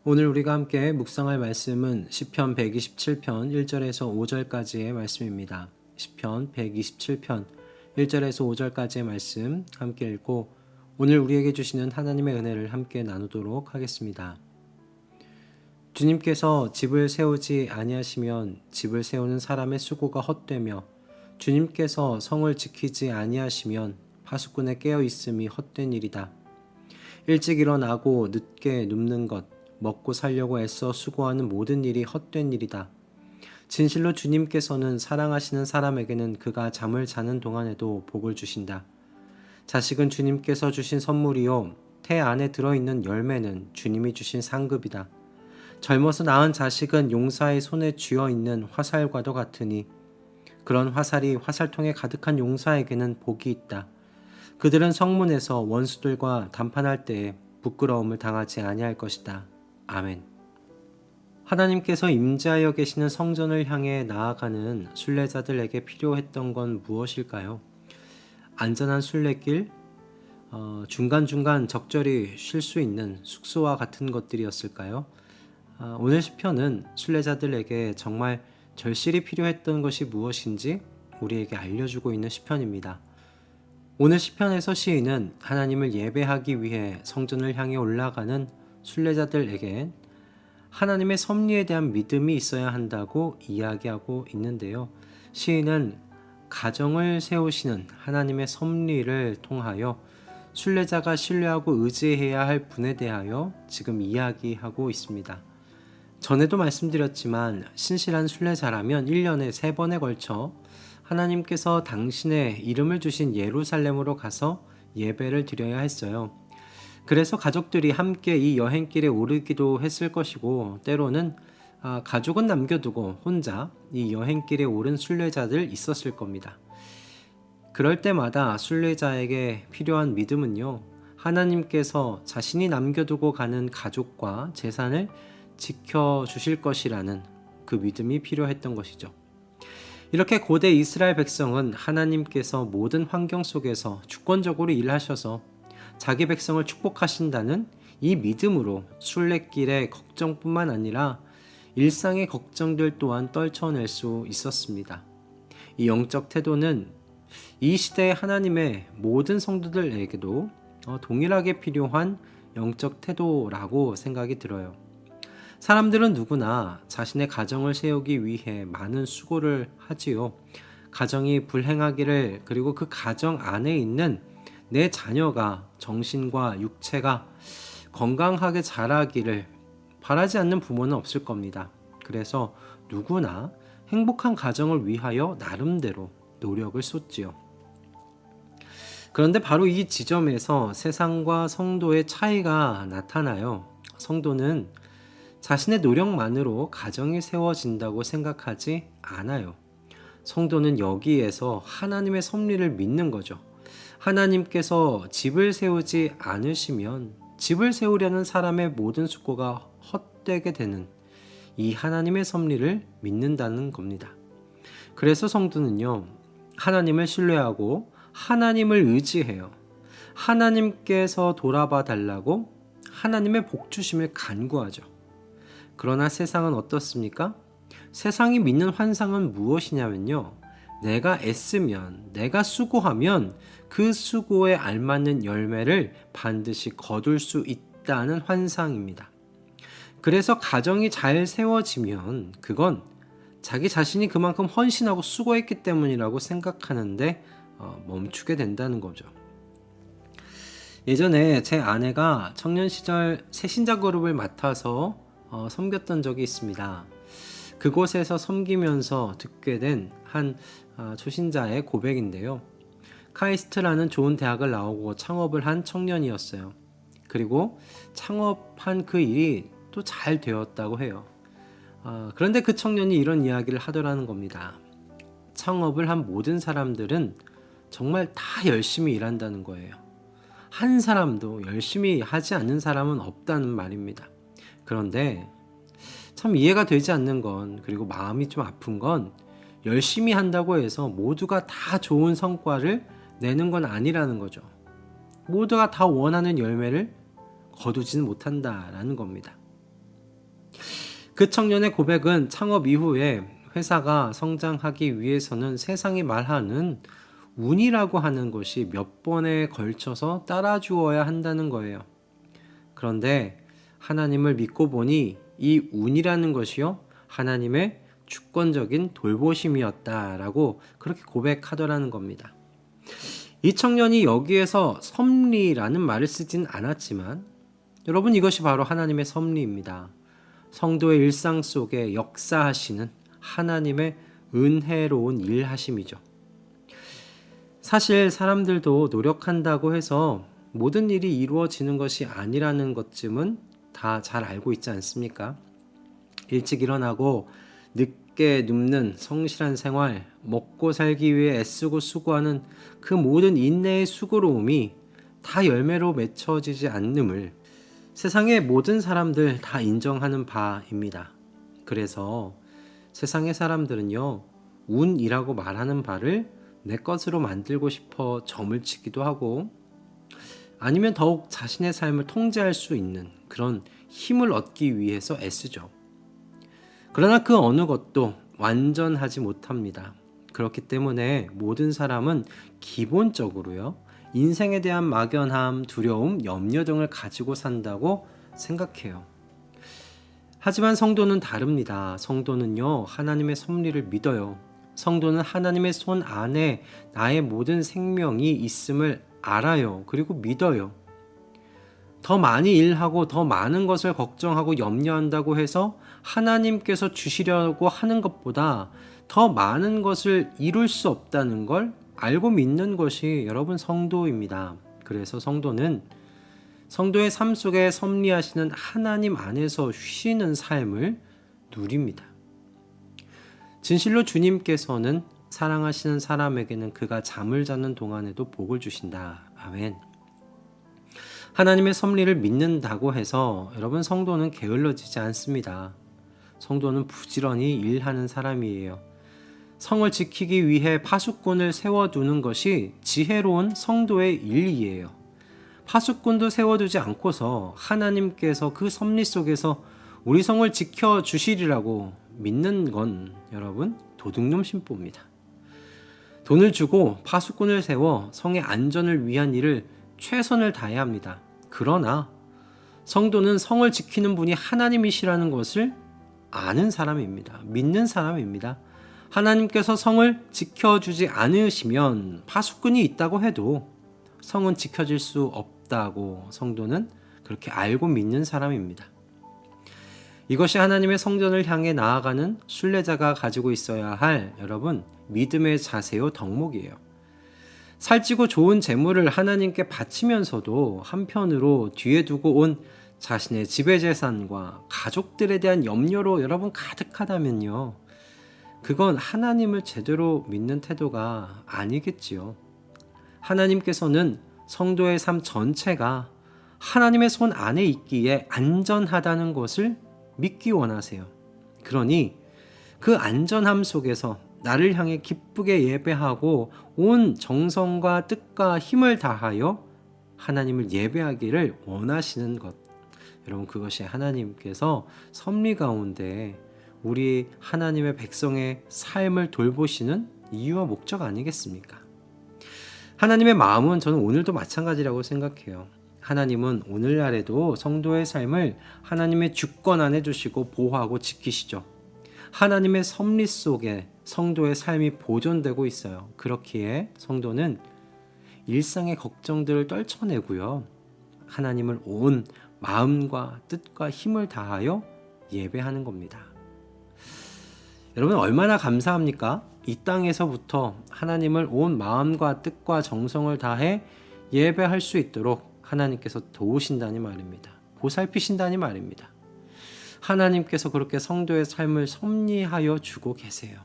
오늘 우리가 함께 묵상할 말씀은 시편 127편 1절에서 5절까지의 말씀입니다. 시편 127편 1절에서 5절까지의 말씀 함께 읽고 오늘 우리에게 주시는 하나님의 은혜를 함께 나누도록 하겠습니다. 주님께서 집을 세우지 아니하시면 집을 세우는 사람의 수고가 헛되며 주님께서 성을 지키지 아니하시면 파수꾼의 깨어 있음이 헛된 일이다. 일찍 일어나고 늦게 눕는 것 먹고 살려고 애써 수고하는 모든 일이 헛된 일이다. 진실로 주님께서는 사랑하시는 사람에게는 그가 잠을 자는 동안에도 복을 주신다. 자식은 주님께서 주신 선물이요 태 안에 들어있는 열매는 주님이 주신 상급이다. 젊어서 낳은 자식은 용사의 손에 쥐어있는 화살과도 같으니 그런 화살이 화살통에 가득한 용사에게는 복이 있다. 그들은 성문에서 원수들과 담판할 때에 부끄러움을 당하지 아니할 것이다. 아멘. 하나님께서 임재하여 계시는 성전을 향해 나아가는 순례자들에게 필요했던 건 무엇일까요? 안전한 순례길, 중간중간 적절히 쉴 수 있는 숙소와 같은 것들이었을까요? 오늘 시편은 순례자들에게 정말 절실히 필요했던 것이 무엇인지 우리에게 알려주고 있는 시편입니다. 오늘 시편에서 시인은 하나님을 예배하기 위해 성전을 향해 올라가는 순례자들에게 하나님의 섭리에 대한 믿음이 있어야 한다고 이야기하고 있는데요. 시인은 가정을 세우시는 하나님의 섭리를 통하여 순례자가 신뢰하고 의지해야 할 분에 대하여 지금 이야기하고 있습니다. 전에도 말씀드렸지만 신실한 순례자라면 1년에 3번에 걸쳐 하나님께서 당신의 이름을 주신 예루살렘으로 가서 예배를 드려야 했어요. 그래서 가족들이 함께 이 여행길에 오르기도 했을 것이고 때로는 가족은 남겨두고 혼자 이 여행길에 오른 순례자들 있었을 겁니다. 그럴 때마다 순례자에게 필요한 믿음은요, 하나님께서 자신이 남겨두고 가는 가족과 재산을 지켜주실 것이라는 그 믿음이 필요했던 것이죠. 이렇게 고대 이스라엘 백성은 하나님께서 모든 환경 속에서 주권적으로 일하셔서 자기 백성을 축복하신다는 이 믿음으로 순례길의 걱정뿐만 아니라 일상의 걱정들 또한 떨쳐낼 수 있었습니다. 이 영적 태도는 이 시대의 하나님의 모든 성도들에게도 동일하게 필요한 영적 태도라고 생각이 들어요. 사람들은 누구나 자신의 가정을 세우기 위해 많은 수고를 하지요. 가정이 불행하기를, 그리고 그 가정 안에 있는 내 자녀가 정신과 육체가 건강하게 자라기를 바라지 않는 부모는 없을 겁니다. 그래서 누구나 행복한 가정을 위하여 나름대로 노력을 쏟지요. 그런데 바로 이 지점에서 세상과 성도의 차이가 나타나요. 성도는 자신의 노력만으로 가정이 세워진다고 생각하지 않아요. 성도는 여기에서 하나님의 섭리를 믿는 거죠. 하나님께서 집을 세우지 않으시면 집을 세우려는 사람의 모든 수고가 헛되게 되는 이 하나님의 섭리를 믿는다는 겁니다. 그래서 성도는요, 하나님을 신뢰하고 하나님을 의지해요. 하나님께서 돌아봐 달라고 하나님의 복 주심을 간구하죠. 그러나 세상은 어떻습니까? 세상이 믿는 환상은 무엇이냐면요, 내가 애쓰면, 내가 수고하면 그 수고에 알맞는 열매를 반드시 거둘 수 있다는 환상입니다. 그래서 가정이 잘 세워지면 그건 자기 자신이 그만큼 헌신하고 수고했기 때문이라고 생각하는데 멈추게 된다는 거죠. 예전에 제 아내가 청년 시절 새신자 그룹을 맡아서 섬겼던 적이 있습니다. 그곳에서 섬기면서 듣게 된 한 초신자의 고백인데요. 카이스트라는 좋은 대학을 나오고 창업을 한 청년이었어요. 그리고 창업한 그 일이 또 잘 되었다고 해요. 그런데 그 청년이 이런 이야기를 하더라는 겁니다. 창업을 한 모든 사람들은 정말 다 열심히 일한다는 거예요. 한 사람도 열심히 하지 않는 사람은 없다는 말입니다. 그런데 참 이해가 되지 않는 건, 그리고 마음이 좀 아픈 건, 열심히 한다고 해서 모두가 다 좋은 성과를 내는 건 아니라는 거죠. 모두가 다 원하는 열매를 거두지는 못한다라는 겁니다. 그 청년의 고백은 창업 이후에 회사가 성장하기 위해서는 세상이 말하는 운이라고 하는 것이 몇 번에 걸쳐서 따라주어야 한다는 거예요. 그런데 하나님을 믿고 보니 이 운이라는 것이요, 하나님의 주권적인 돌보심이었다라고 그렇게 고백하더라는 겁니다. 이 청년이 여기에서 섭리라는 말을 쓰진 않았지만 여러분, 이것이 바로 하나님의 섭리입니다. 성도의 일상 속에 역사하시는 하나님의 은혜로운 일하심이죠. 사실 사람들도 노력한다고 해서 모든 일이 이루어지는 것이 아니라는 것쯤은 다 잘 알고 있지 않습니까? 일찍 일어나고 늦게 눕는 성실한 생활, 먹고 살기 위해 애쓰고 수고하는 그 모든 인내의 수고로움이 다 열매로 맺혀지지 않음을 세상의 모든 사람들 다 인정하는 바입니다. 그래서 세상의 사람들은요, 운이라고 말하는 바를 내 것으로 만들고 싶어 점을 치기도 하고, 아니면 더욱 자신의 삶을 통제할 수 있는 그런 힘을 얻기 위해서 애쓰죠. 그러나 그 어느 것도 완전하지 못합니다. 그렇기 때문에 모든 사람은 기본적으로요, 인생에 대한 막연함, 두려움, 염려 등을 가지고 산다고 생각해요. 하지만 성도는 다릅니다. 성도는요, 하나님의 섭리를 믿어요. 성도는 하나님의 손 안에 나의 모든 생명이 있음을 알아요. 그리고 믿어요. 더 많이 일하고 더 많은 것을 걱정하고 염려한다고 해서 하나님께서 주시려고 하는 것보다 더 많은 것을 이룰 수 없다는 걸 알고 믿는 것이 여러분 성도입니다. 그래서 성도는 성도의 삶 속에 섭리하시는 하나님 안에서 쉬는 삶을 누립니다. 진실로 주님께서는 사랑하시는 사람에게는 그가 잠을 자는 동안에도 복을 주신다. 아멘. 하나님의 섭리를 믿는다고 해서 여러분, 성도는 게을러지지 않습니다. 성도는 부지런히 일하는 사람이에요. 성을 지키기 위해 파수꾼을 세워두는 것이 지혜로운 성도의 일이에요. 파수꾼도 세워두지 않고서 하나님께서 그 섭리 속에서 우리 성을 지켜주시리라고 믿는 건 여러분, 도둑놈 심보입니다. 돈을 주고 파수꾼을 세워 성의 안전을 위한 일을 최선을 다해야 합니다. 그러나 성도는 성을 지키는 분이 하나님이시라는 것을 아는 사람입니다. 믿는 사람입니다. 하나님께서 성을 지켜주지 않으시면 파수꾼이 있다고 해도 성은 지켜질 수 없다고 성도는 그렇게 알고 믿는 사람입니다. 이것이 하나님의 성전을 향해 나아가는 순례자가 가지고 있어야 할 여러분, 믿음의 자세요, 덕목이에요. 살찌고 좋은 재물을 하나님께 바치면서도 한편으로 뒤에 두고 온 자신의 지배재산과 가족들에 대한 염려로 여러분 가득하다면요, 그건 하나님을 제대로 믿는 태도가 아니겠지요. 하나님께서는 성도의 삶 전체가 하나님의 손 안에 있기에 안전하다는 것을 믿기 원하세요. 그러니 그 안전함 속에서 나를 향해 기쁘게 예배하고 온 정성과 뜻과 힘을 다하여 하나님을 예배하기를 원하시는 것, 여러분, 그것이 하나님께서 섭리 가운데 우리 하나님의 백성의 삶을 돌보시는 이유와 목적 아니겠습니까? 하나님의 마음은 저는 오늘도 마찬가지라고 생각해요. 하나님은 오늘날에도 성도의 삶을 하나님의 주권 안에 두시고 보호하고 지키시죠. 하나님의 섭리 속에 성도의 삶이 보존되고 있어요. 그렇기에 성도는 일상의 걱정들을 떨쳐내고요, 하나님을 온 마음과 뜻과 힘을 다하여 예배하는 겁니다. 여러분, 얼마나 감사합니까? 이 땅에서부터 하나님을 온 마음과 뜻과 정성을 다해 예배할 수 있도록 하나님께서 도우신다니 말입니다. 보살피신다니 말입니다. 하나님께서 그렇게 성도의 삶을 섭리하여 주고 계세요.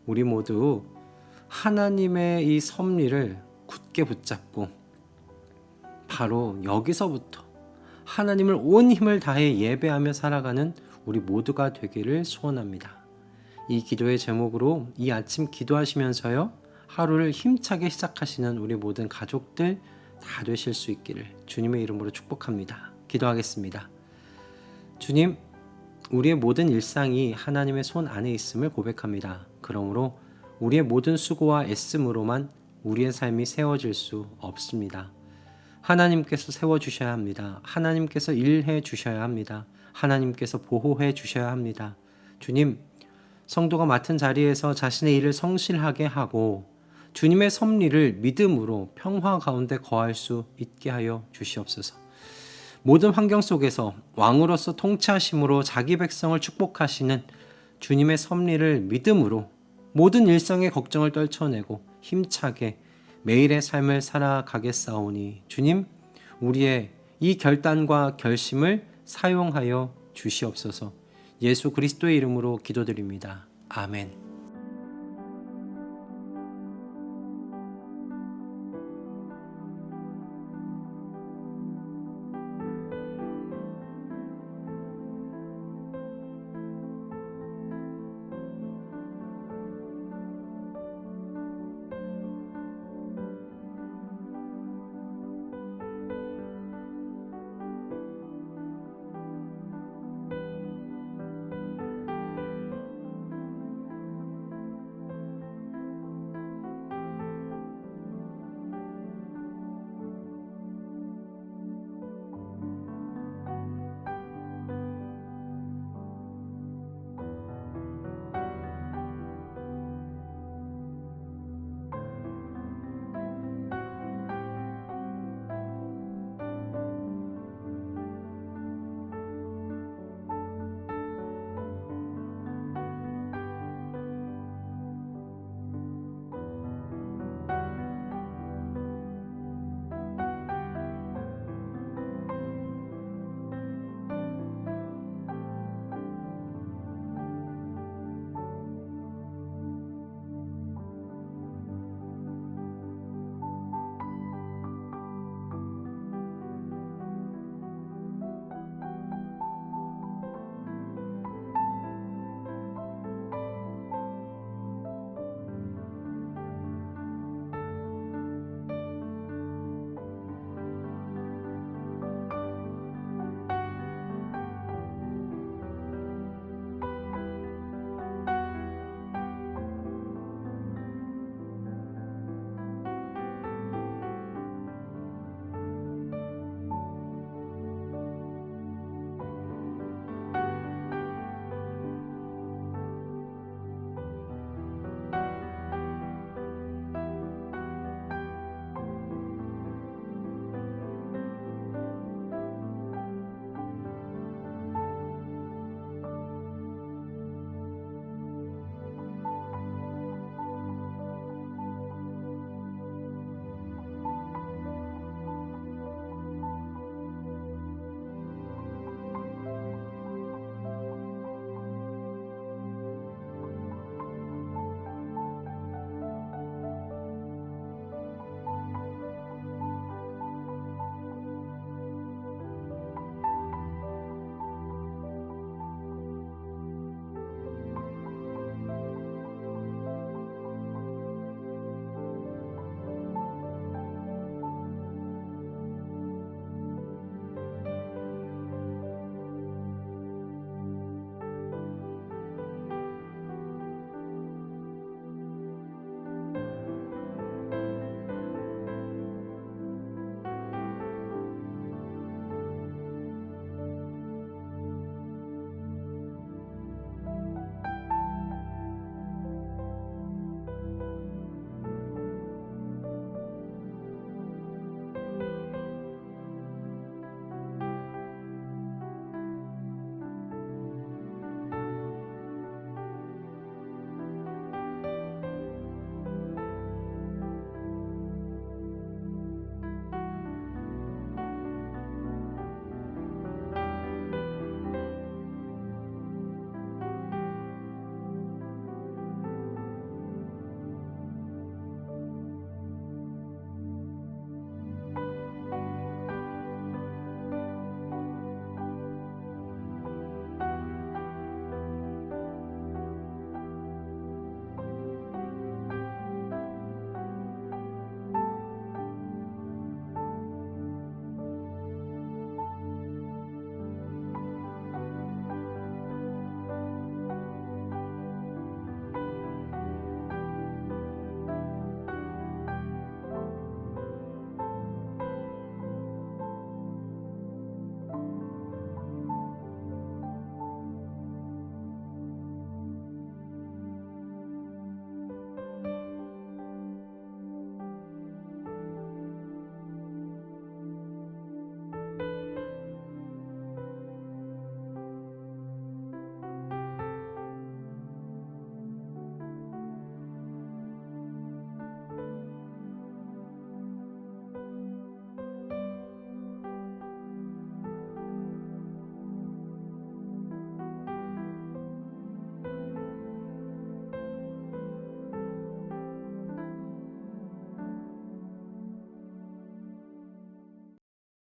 우리 모두 하나님의 이 섭리를 굳게 붙잡고 바로 여기서부터 하나님을 온 힘을 다해 예배하며 살아가는 우리 모두가 되기를 소원합니다. 이 기도의 제목으로 이 아침 기도하시면서요, 하루를 힘차게 시작하시는 우리 모든 가족들 다 되실 수 있기를 주님의 이름으로 축복합니다. 기도하겠습니다. 주님, 우리의 모든 일상이 하나님의 손 안에 있음을 고백합니다. 그러므로 우리의 모든 수고와 애씀으로만 우리의 삶이 세워질 수 없습니다. 하나님께서 세워주셔야 합니다. 하나님께서 일해 주셔야 합니다. 하나님께서 보호해 주셔야 합니다. 주님, 성도가 맡은 자리에서 자신의 일을 성실하게 하고 주님의 섭리를 믿음으로 평화 가운데 거할 수 있게 하여 주시옵소서. 모든 환경 속에서 왕으로서 통치하심으로 자기 백성을 축복하시는 주님의 섭리를 믿음으로 모든 일상의 걱정을 떨쳐내고 힘차게 매일의 삶을 살아가겠사오니 주님, 우리의 이 결단과 결심을 사용하여 주시옵소서. 예수 그리스도의 이름으로 기도드립니다. 아멘.